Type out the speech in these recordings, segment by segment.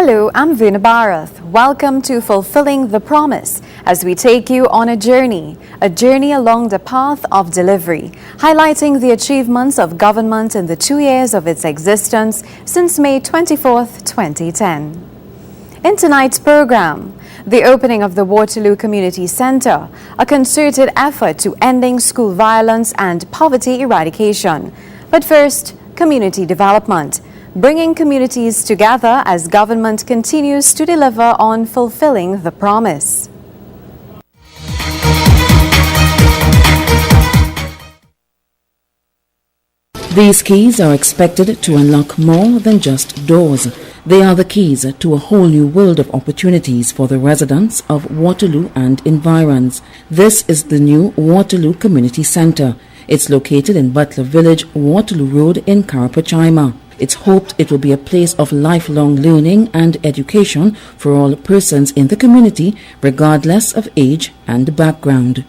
Hello, I'm Veena Bharath. Welcome to Fulfilling the Promise as we take you on a journey along the path of delivery, highlighting the achievements of government in the 2 years of its existence since May 24th, 2010. In tonight's program, the opening of the Waterloo Community Centre, a concerted effort to ending school violence and poverty eradication. But first, community development, bringing communities together as government continues to deliver on fulfilling the promise. These keys are expected to unlock more than just doors. They are the keys to a whole new world of opportunities for the residents of Waterloo and environs. This is the new Waterloo Community Centre. It's located in Butler Village, Waterloo Road in Carapachima. It's hoped it will be a place of lifelong learning and education for all persons in the community, regardless of age and background.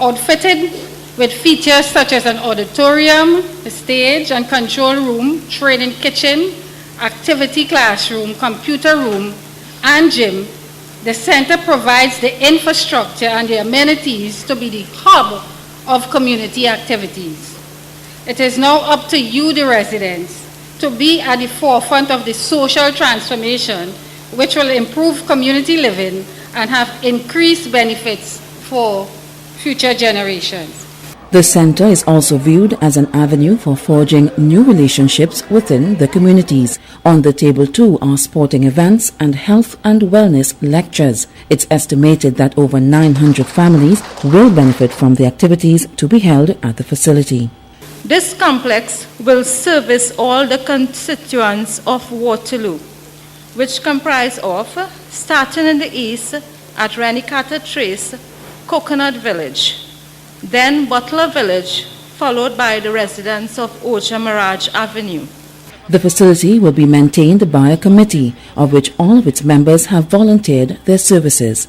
Outfitted with features such as an auditorium, a stage and control room, training kitchen, activity classroom, computer room, and gym, the center provides the infrastructure and the amenities to be the hub of community activities. It is now up to you, the residents, to be at the forefront of the social transformation which will improve community living and have increased benefits for future generations. The centre is also viewed as an avenue for forging new relationships within the communities. On the table too are sporting events and health and wellness lectures. It's estimated that over 900 families will benefit from the activities to be held at the facility. This complex will service all the constituents of Waterloo, which comprise of, starting in the east at Renicata Trace, Coconut Village, then Butler Village, followed by the residents of Oja Mirage Avenue. The facility will be maintained by a committee, of which all of its members have volunteered their services.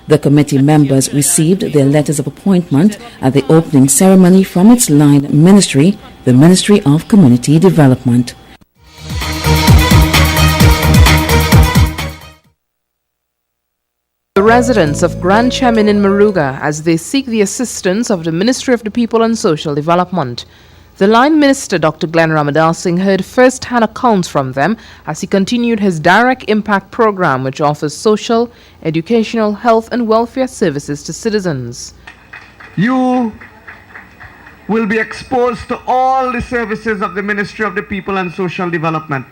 The committee members received their letters of appointment at the opening ceremony from its line ministry, the Ministry of Community Development. The residents of Grand Chemin in Moruga as they seek the assistance of the Ministry of the People and Social Development. The line minister, Dr. Glenn Ramadharsingh, heard first-hand accounts from them as he continued his direct impact program, which offers social, educational, health and welfare services to citizens. You will be exposed to all the services of the Ministry of the People and Social Development.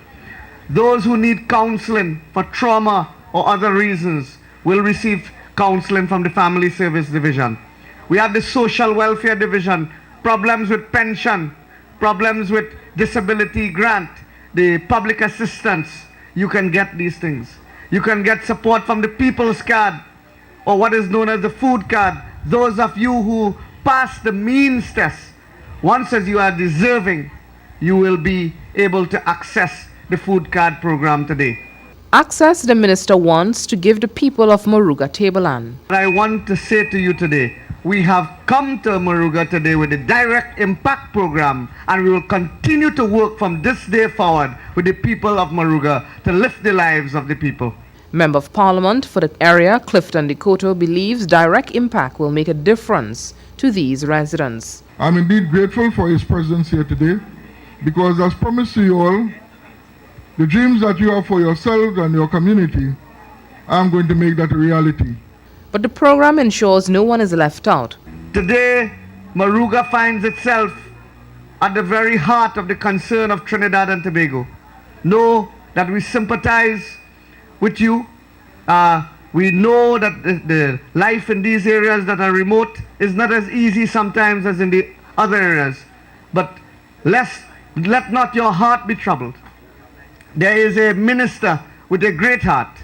Those who need counseling for trauma or other reasons will receive counseling from the Family Service Division. We have the Social Welfare Division. Problems with pension, problems with disability grant, the public assistance, you can get these things. You can get support from the People's Card, or what is known as the Food Card. Those of you who pass the means test, once as you are deserving, you will be able to access the Food Card program today. Access the minister wants to give the people of Moruga Tableland. I want to say to you today, we have come to Moruga today with the direct impact program, and we will continue to work from this day forward with the people of Moruga to lift the lives of the people. Member of Parliament for the area, Clifton Decoto, believes direct impact will make a difference to these residents. I'm indeed grateful for his presence here today, because as promised to you all, the dreams that you have for yourselves and your community, I'm going to make that a reality. But the program ensures no one is left out. Today, Moruga finds itself at the very heart of the concern of Trinidad and Tobago. Know that we sympathize with you. We know that the life in these areas that are remote is not as easy sometimes as in the other areas. But let not your heart be troubled. There is a minister with a great heart,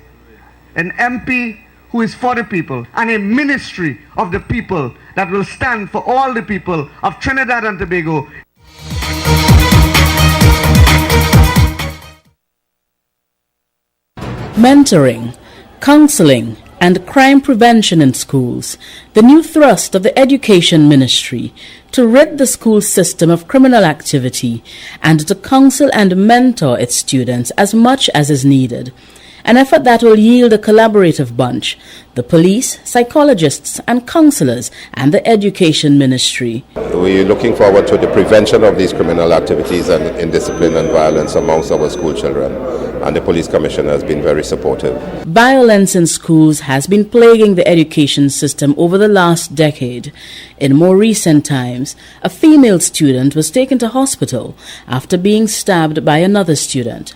an MP who is for the people, and a ministry of the people that will stand for all the people of Trinidad and Tobago. Mentoring, counseling, and crime prevention in schools, the new thrust of the Education Ministry to rid the school system of criminal activity and to counsel and mentor its students as much as is needed. an effort that will yield a collaborative bunch: the police, psychologists and counsellors, and the Education Ministry. We're looking forward to the prevention of these criminal activities and indiscipline and violence amongst our school children, and the Police Commissioner has been very supportive. Violence in schools has been plaguing the education system over the last decade. In more recent times, a female student was taken to hospital after being stabbed by another student.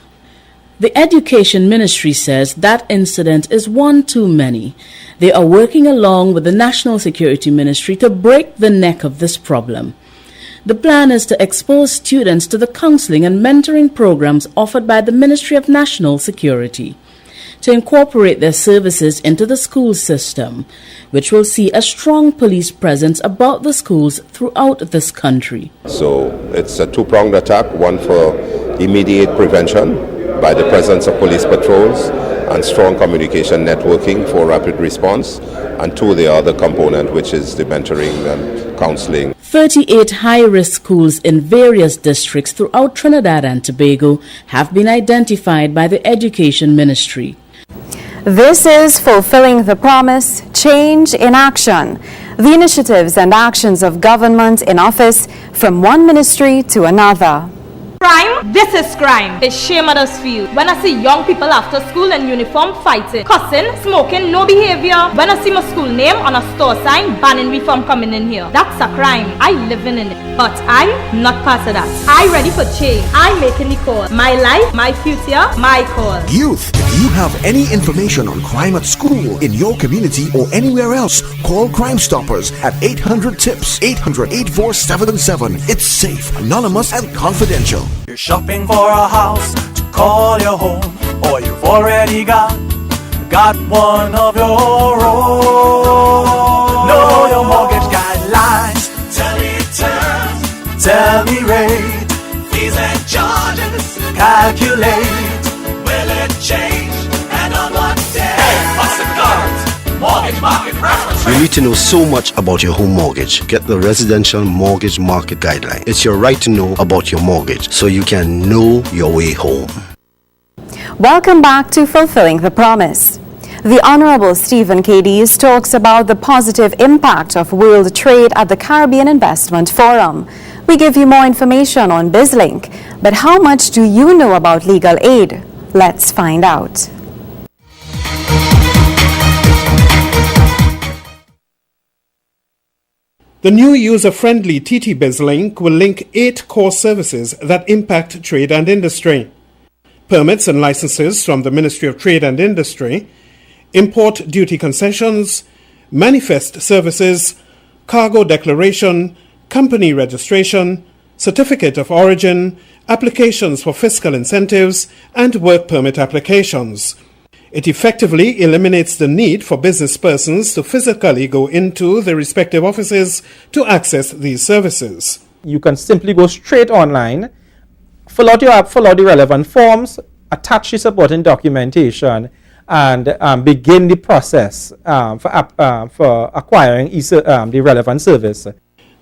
The Education Ministry says that incident is one too many. They are working along with the National Security Ministry to break the neck of this problem. The plan is to expose students to the counseling and mentoring programs offered by the Ministry of National Security, to incorporate their services into the school system, which will see a strong police presence about the schools throughout this country. So it's a two-pronged attack, one for immediate prevention by the presence of police patrols and strong communication networking for rapid response, and two, the other component, which is the mentoring and counseling. 38 high-risk schools in various districts throughout Trinidad and Tobago have been identified by the Education Ministry. This is Fulfilling the Promise, Change in Action. The initiatives and actions of government in office from one ministry to another. Crime? This is crime. It's shame others feel. When I see young people after school in uniform fighting, cussing, smoking, no behavior. When I see my school name on a store sign banning me from coming in here. That's a crime. I living in it. But I'm not part of that. I ready for change. I'm making the call. My life, my future, my call. Youth, if you have any information on crime at school, in your community or anywhere else, call Crime Stoppers at 800-TIPS, 800-84777. It's safe, anonymous and confidential. You're shopping for a house to call your home, or you've already got one of your own. Know your mortgage guidelines. Tell me terms, tell me rate, fees and charges. Calculate, will it change, and on what day? Hey, what's the current mortgage market reference rate? You need to know so much about your home mortgage. Get the Residential Mortgage Market Guideline. It's your right to know about your mortgage so you can know your way home. Welcome back to Fulfilling the Promise. The Honorable Stephen Cadiz talks about the positive impact of world trade at the Caribbean Investment Forum. We give you more information on BizLink, but how much do you know about legal aid? Let's find out. The new user-friendly TT BizLink will link 8 core services that impact trade and industry: permits and licenses from the Ministry of Trade and Industry, import duty concessions, manifest services, cargo declaration, company registration, certificate of origin, applications for fiscal incentives, and work permit applications. It effectively eliminates the need for business persons to physically go into the respective offices to access these services. You can simply go straight online, fill out the relevant forms, attach the supporting documentation, and begin the process for acquiring the relevant service.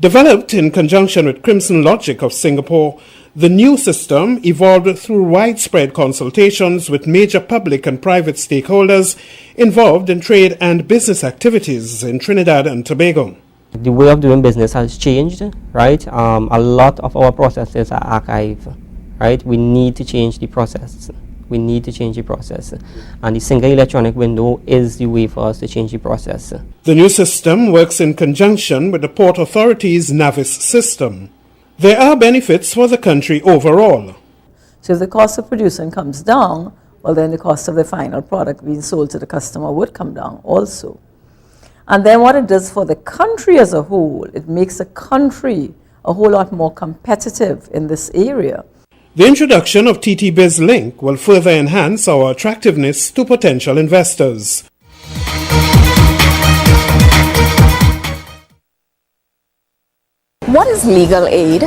Developed in conjunction with Crimson Logic of Singapore, the new system evolved through widespread consultations with major public and private stakeholders involved in trade and business activities in Trinidad and Tobago. The way of doing business has changed, right? A lot of our processes are archived, right? We need to change the process. And the single electronic window is the way for us to change the process. The new system works in conjunction with the Port Authority's NAVIS system. There are benefits for the country overall. So if the cost of producing comes down, well then the cost of the final product being sold to the customer would come down also. And then what it does for the country as a whole, it makes the country a whole lot more competitive in this area. The introduction of TT BizLink will further enhance our attractiveness to potential investors. What is legal aid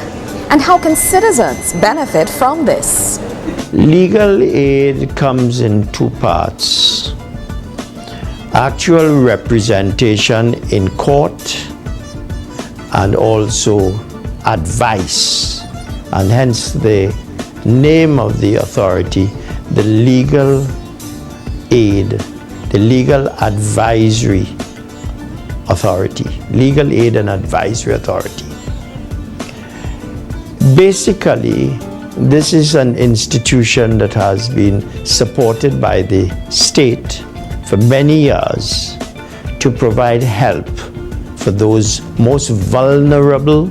and how can citizens benefit from this? Legal aid comes in two parts: actual representation in court and also advice, and hence the name of the authority, the Legal aid, the Legal Advisory Authority, Legal Aid and Advisory Authority. Basically, this is an institution that has been supported by the state for many years to provide help for those most vulnerable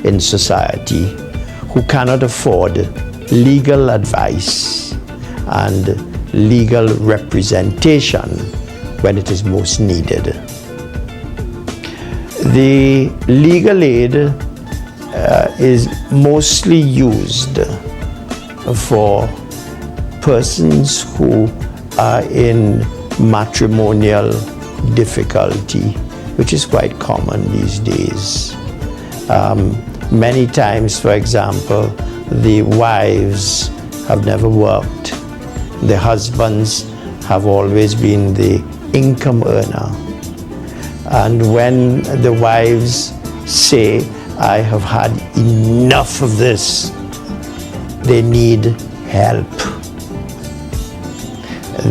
in society who cannot afford legal advice and legal representation when it is most needed. The legal aid is mostly used for persons who are in matrimonial difficulty, which is quite common these days. Many times, for example, the wives have never worked. The husbands have always been the income earner. And when the wives say, I have had enough of this, they need help.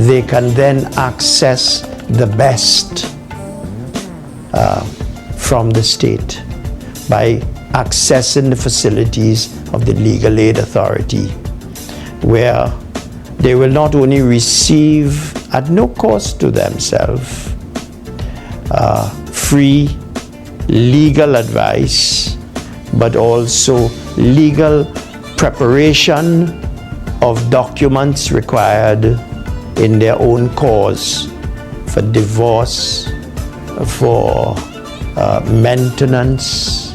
They can then access the best from the state by accessing the facilities of the Legal Aid Authority, where they will not only receive at no cost to themselves free legal advice, but also legal preparation of documents required in their own cause for divorce, for maintenance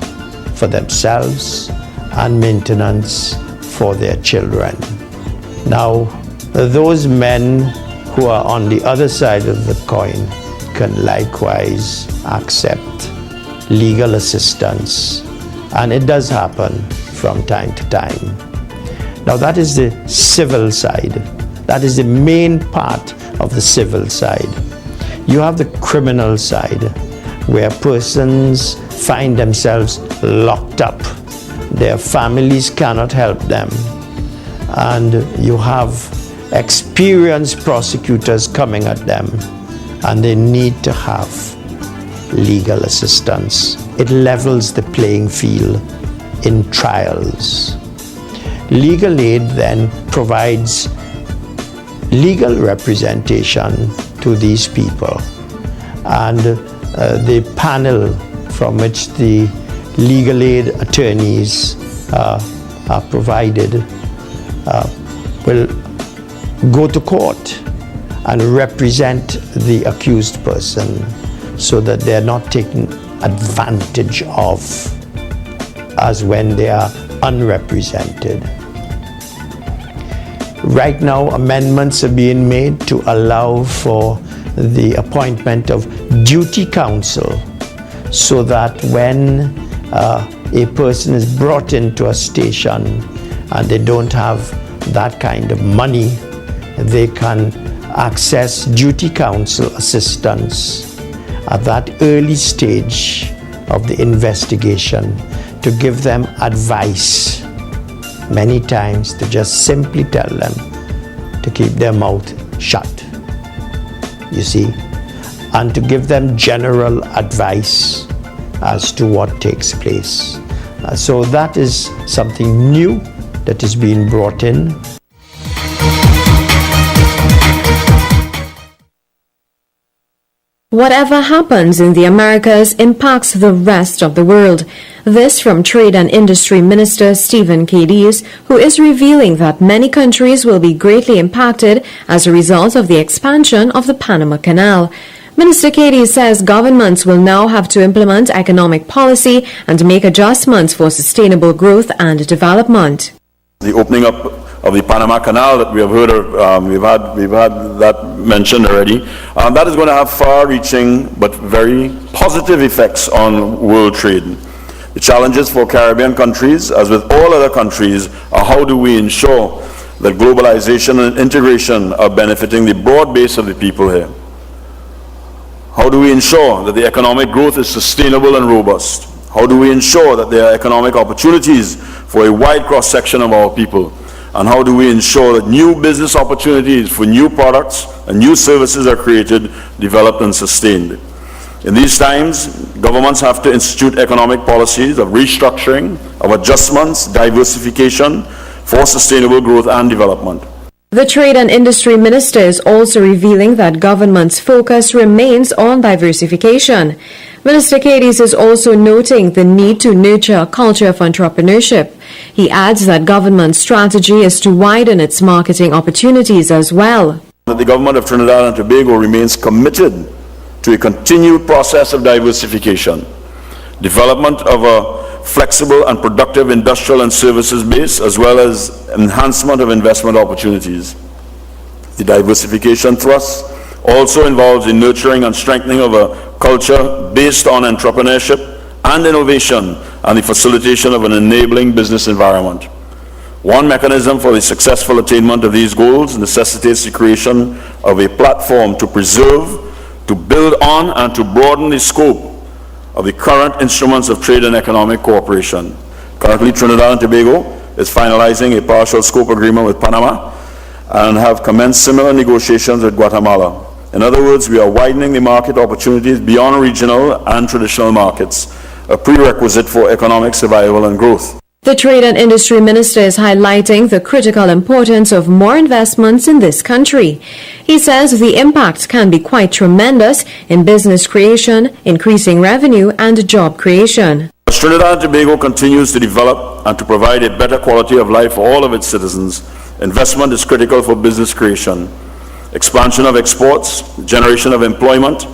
for themselves, and maintenance for their children. Now, those men who are on the other side of the coin can likewise accept legal assistance, and it does happen from time to time. Now, that is the civil side. That is the main part of the civil side. You have the criminal side, where persons find themselves locked up. Their families cannot help them. And you have experienced prosecutors coming at them, and they need to have legal assistance. It levels the playing field in trials. Legal aid then provides legal representation to these people, and the panel from which the legal aid attorneys are provided will go to court and represent the accused person so that they are not taken advantage of as when they are unrepresented. Right now, amendments are being made to allow for the appointment of duty counsel, so that when a person is brought into a station and they don't have that kind of money, they can access duty counsel assistance at that early stage of the investigation to give them advice. Many times to just simply tell them to keep their mouth shut, you see, and to give them general advice as to what takes place. So that is something new that is being brought in. Whatever happens in the Americas impacts the rest of the world. This from Trade and Industry Minister Stephen Cadiz, who is revealing that many countries will be greatly impacted as a result of the expansion of the Panama Canal. Minister Cadiz says governments will now have to implement economic policy and make adjustments for sustainable growth and development. The opening up of the Panama Canal that we have heard of, we've had that mentioned already. That is going to have far-reaching but very positive effects on world trade. The challenges for Caribbean countries, as with all other countries, are how do we ensure that globalization and integration are benefiting the broad base of the people here? How do we ensure that the economic growth is sustainable and robust? How do we ensure that there are economic opportunities for a wide cross-section of our people? And how do we ensure that new business opportunities for new products and new services are created, developed, and sustained. In these times, governments have to institute economic policies of restructuring, of adjustments, diversification for sustainable growth and development. The Trade and Industry Minister is also revealing that government's focus remains on diversification. Minister Cadiz is also noting the need to nurture a culture of entrepreneurship. He adds that government's strategy is to widen its marketing opportunities as well. The government of Trinidad and Tobago remains committed to a continued process of diversification, development of a flexible and productive industrial and services base, as well as enhancement of investment opportunities. The diversification thrust also involves the nurturing and strengthening of a culture based on entrepreneurship and innovation and the facilitation of an enabling business environment. One mechanism for the successful attainment of these goals necessitates the creation of a platform to preserve, to build on, and to broaden the scope of the current instruments of trade and economic cooperation. Currently, Trinidad and Tobago is finalizing a partial scope agreement with Panama and have commenced similar negotiations with Guatemala. In other words, we are widening the market opportunities beyond regional and traditional markets, a prerequisite for economic survival and growth. The Trade and Industry Minister is highlighting the critical importance of more investments in this country. He says the impact can be quite tremendous in business creation, increasing revenue, and job creation. As Trinidad and Tobago continues to develop and to provide a better quality of life for all of its citizens, investment is critical for business creation, expansion of exports, generation of employment,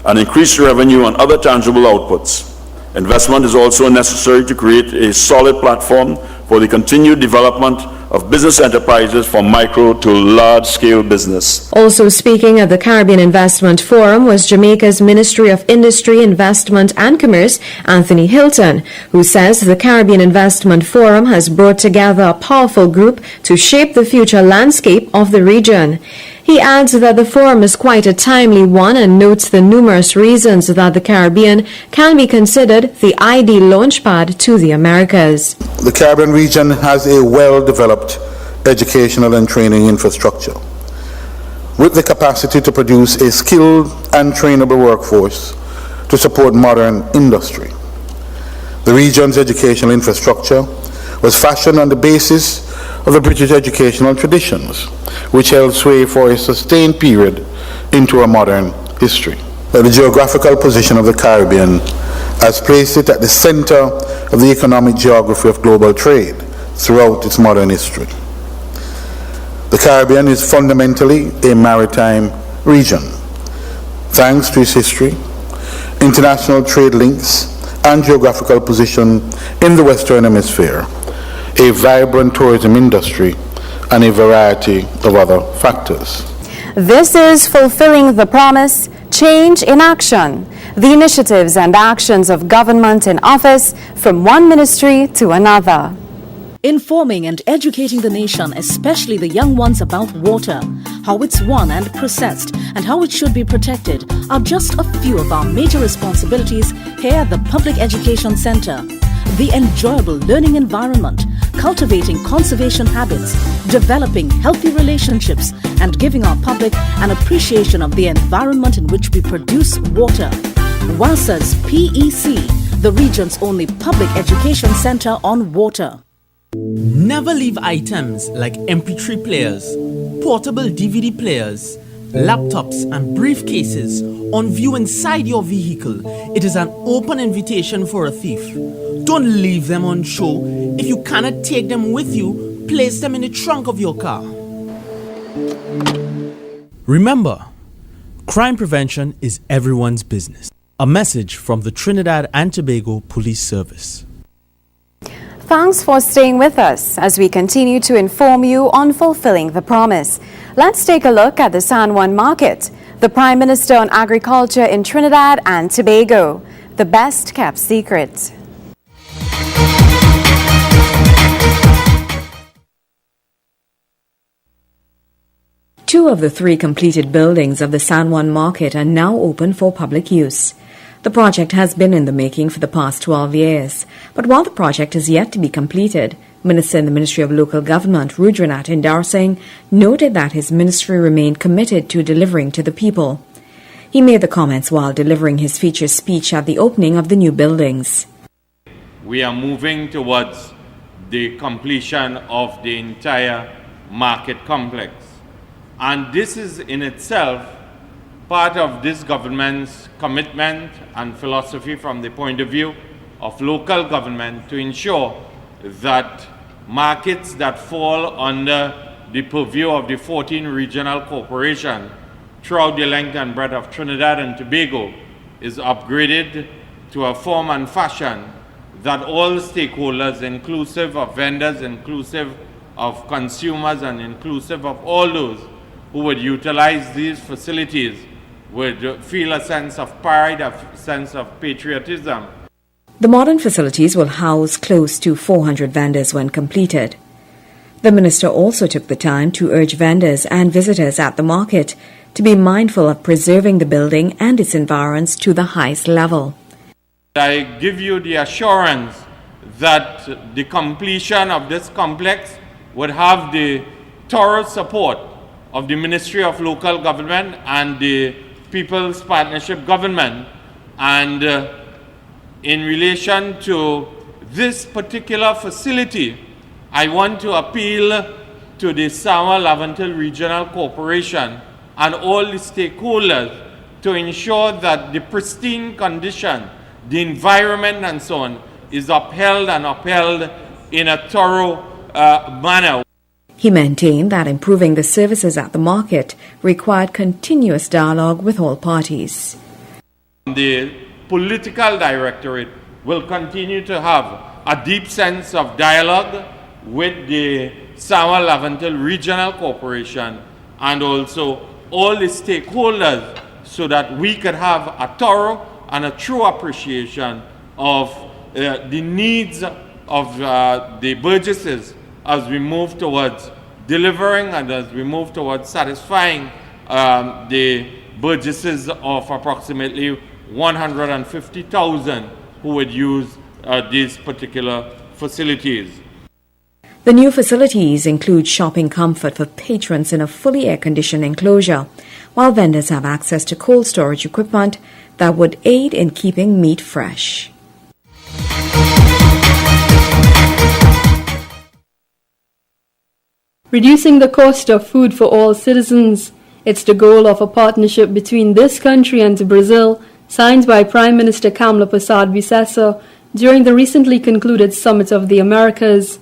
and increased revenue and other tangible outputs. Investment is also necessary to create a solid platform for the continued development of business enterprises from micro to large-scale business. Also speaking at the Caribbean Investment Forum was Jamaica's Ministry of Industry, Investment and Commerce, Anthony Hilton, who says the Caribbean Investment Forum has brought together a powerful group to shape the future landscape of the region. He adds that the forum is quite a timely one and notes the numerous reasons that the Caribbean can be considered the ideal launchpad to the Americas. The Caribbean region has a well-developed educational and training infrastructure with the capacity to produce a skilled and trainable workforce to support modern industry. The region's educational infrastructure was fashioned on the basis of the British educational traditions, which held sway for a sustained period into a modern history. The geographical position of the Caribbean has placed it at the center of the economic geography of global trade throughout its modern history. The Caribbean is fundamentally a maritime region. Thanks to its history, international trade links, and geographical position in the Western Hemisphere, a vibrant tourism industry, and a variety of other factors. This is Fulfilling the Promise, Change in Action, the initiatives and actions of government in office from one ministry to another. Informing and educating the nation, especially the young ones, about water, how it's won and processed, and how it should be protected are just a few of our major responsibilities here at the Public Education Center. The enjoyable learning environment, cultivating conservation habits, developing healthy relationships, and giving our public an appreciation of the environment in which we produce water. WASA's PEC, the region's only public education center on water. Never leave items like MP3 players, portable DVD players, laptops and briefcases on view inside your vehicle. It is an open invitation for a thief. Don't leave them on show. If you cannot take them with you, place them in the trunk of your car. Remember, crime prevention is everyone's business. A message from the Trinidad and Tobago Police Service. Thanks for staying with us as we continue to inform you on Fulfilling the Promise. Let's take a look at the San Juan Market, the Prime Minister on Agriculture in Trinidad and Tobago, the best kept secret. Two of the three completed buildings of the San Juan Market are now open for public use. The project has been in the making for the past 12 years, but while the project is yet to be completed, Minister in the Ministry of Local Government, Rudranath Indarsingh, noted that his ministry remained committed to delivering to the people. He made the comments while delivering his feature speech at the opening of the new buildings. We are moving towards the completion of the entire market complex. And this is in itself part of this government's commitment and philosophy from the point of view of local government to ensure that markets that fall under the purview of the 14 regional corporations throughout the length and breadth of Trinidad and Tobago is upgraded to a form and fashion that all stakeholders, inclusive of vendors, inclusive of consumers, and inclusive of all those who would utilize these facilities, would feel a sense of pride, a sense of patriotism. The modern facilities will house close to 400 vendors when completed. The minister also took the time to urge vendors and visitors at the market to be mindful of preserving the building and its environs to the highest level. I give you the assurance that the completion of this complex would have the thorough support of the Ministry of Local Government and the People's Partnership Government. And in relation to this particular facility, I want to appeal to the Samoa-Laventil Regional Corporation and all the stakeholders to ensure that the pristine condition, the environment and so on, is upheld in a thorough manner. He maintained that improving the services at the market required continuous dialogue with all parties. The political directorate will continue to have a deep sense of dialogue with the Samoa-Laventil Regional Corporation and also all the stakeholders so that we could have a thorough and a true appreciation of the needs of the Burgesses as we move towards delivering and as we move towards satisfying the Burgesses of approximately 150,000 who would use these particular facilities. The new facilities include shopping comfort for patrons in a fully air-conditioned enclosure, while vendors have access to cold storage equipment that would aid in keeping meat fresh. Reducing the cost of food for all citizens. It's the goal of a partnership between this country and Brazil, signed by Prime Minister Kamla Persad-Bissessar during the recently concluded Summit of the Americas.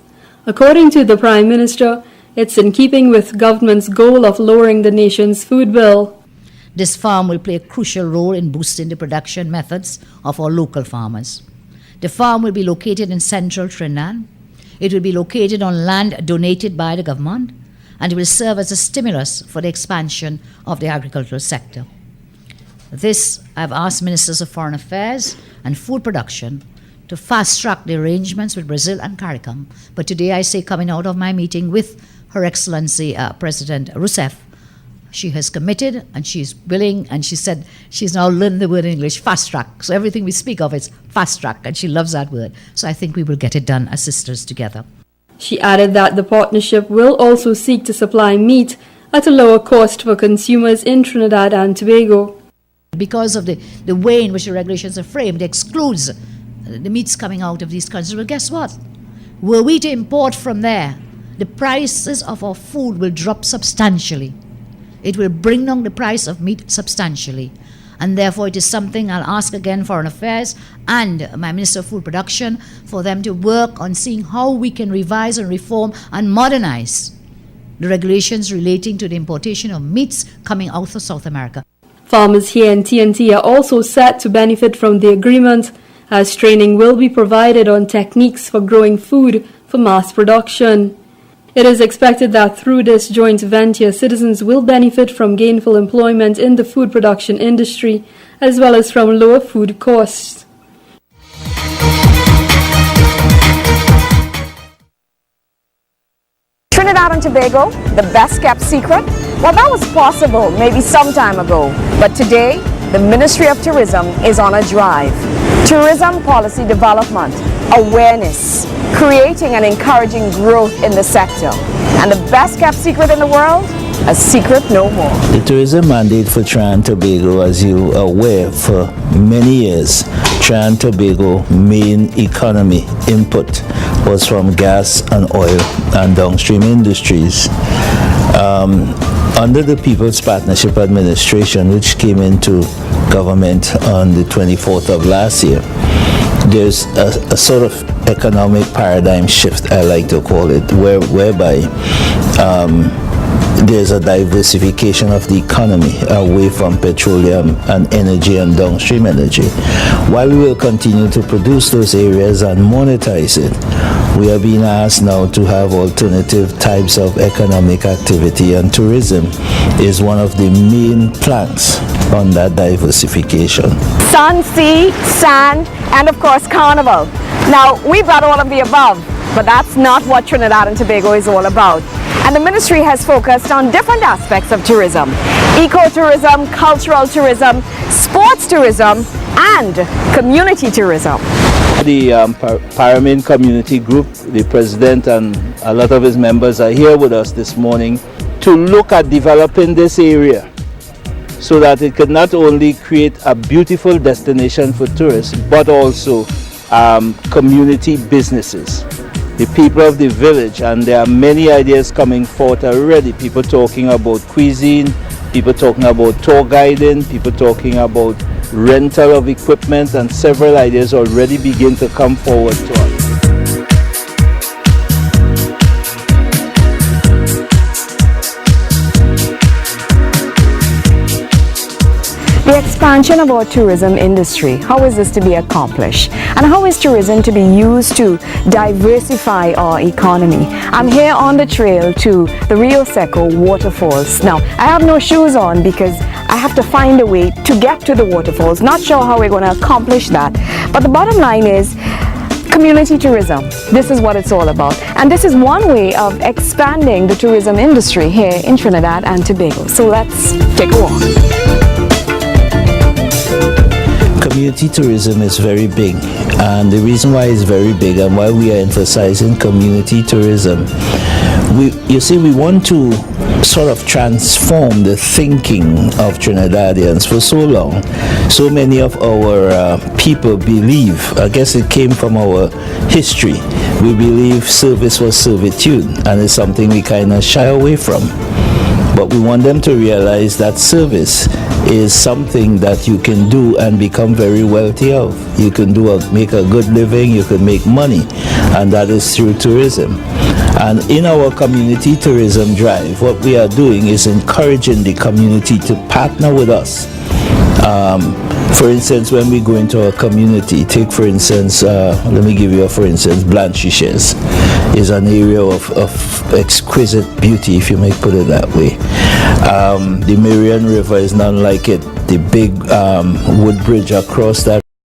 According to the Prime Minister, it's in keeping with government's goal of lowering the nation's food bill. This farm will play a crucial role in boosting the production methods of our local farmers. The farm will be located in central Trinidad. It will be located on land donated by the government, and it will serve as a stimulus for the expansion of the agricultural sector. This, I've asked Ministers of Foreign Affairs and Food Production to fast-track the arrangements with Brazil and CARICOM. But today I say, coming out of my meeting with Her Excellency President Rousseff, she has committed and she's willing, and she said she's now learned the word in English, fast-track. So everything we speak of is fast-track, and she loves that word. So I think we will get it done as sisters together. She added that the partnership will also seek to supply meat at a lower cost for consumers in Trinidad and Tobago. Because of the way in which the regulations are framed, it excludes the meats coming out of these countries. Well, guess what? Were we to import from there, the prices of our food will drop substantially. It will bring down the price of meat substantially. And therefore, it is something I'll ask again Foreign Affairs and my Minister of Food Production for them to work on seeing how we can revise and reform and modernize the regulations relating to the importation of meats coming out of South America. Farmers here in TNT are also set to benefit from the agreement, as training will be provided on techniques for growing food for mass production. It is expected that through this joint venture, citizens will benefit from gainful employment in the food production industry, as well as from lower food costs. Trinidad and Tobago, the best kept secret? Well, that was possible maybe some time ago. But today, the Ministry of Tourism is on a drive. Tourism policy development, awareness, creating and encouraging growth in the sector. And the best kept secret in the world? A secret no more. The tourism mandate for Trinidad and Tobago, as you are aware, for many years, Trinidad and Tobago main economy input was from gas and oil and downstream industries. Under the People's Partnership Administration, which came into government on the 24th of last year, there's a sort of economic paradigm shift, I like to call it, whereby there's a diversification of the economy away from petroleum and energy and downstream energy. While we will continue to produce those areas and monetize it, we are being asked now to have alternative types of economic activity, and tourism is one of the main planks on that diversification. Sun, sea, sand, and of course carnival. Now, we've got all of the above, but that's not what Trinidad and Tobago is all about. And the ministry has focused on different aspects of tourism: ecotourism, cultural tourism, sports tourism, and community tourism. The Paramin Community Group, the president and a lot of his members are here with us this morning to look at developing this area so that it could not only create a beautiful destination for tourists, but also community businesses, the people of the village. And there are many ideas coming forth already. People talking about cuisine, people talking about tour guiding, people talking about rental of equipment, and several ideas already begin to come forward to us. The expansion of our tourism industry, how is this to be accomplished? And how is tourism to be used to diversify our economy? I'm here on the trail to the Rio Seco waterfalls. Now, I have no shoes on because I have to find a way to get to the waterfalls. Not sure how we're going to accomplish that. But the bottom line is community tourism. This is what it's all about. And this is one way of expanding the tourism industry here in Trinidad and Tobago. So let's take a walk. Community tourism is very big, and the reason why it's very big and why we are emphasizing community tourism, we want to sort of transform the thinking of Trinidadians. For so long, so many of our people believe, I guess it came from our history, we believe service was servitude, and it's something we kind of shy away from. But we want them to realize that service is something that you can do and become very wealthy of. You can make a good living, you can make money, and that is through tourism. And in our community tourism drive, what we are doing is encouraging the community to partner with us. For instance, when we go into a community, take for instance, let me give you a for instance, Blanchishes is an area of exquisite beauty, if you may put it that way. The Marian River is not like it. The big wood bridge across that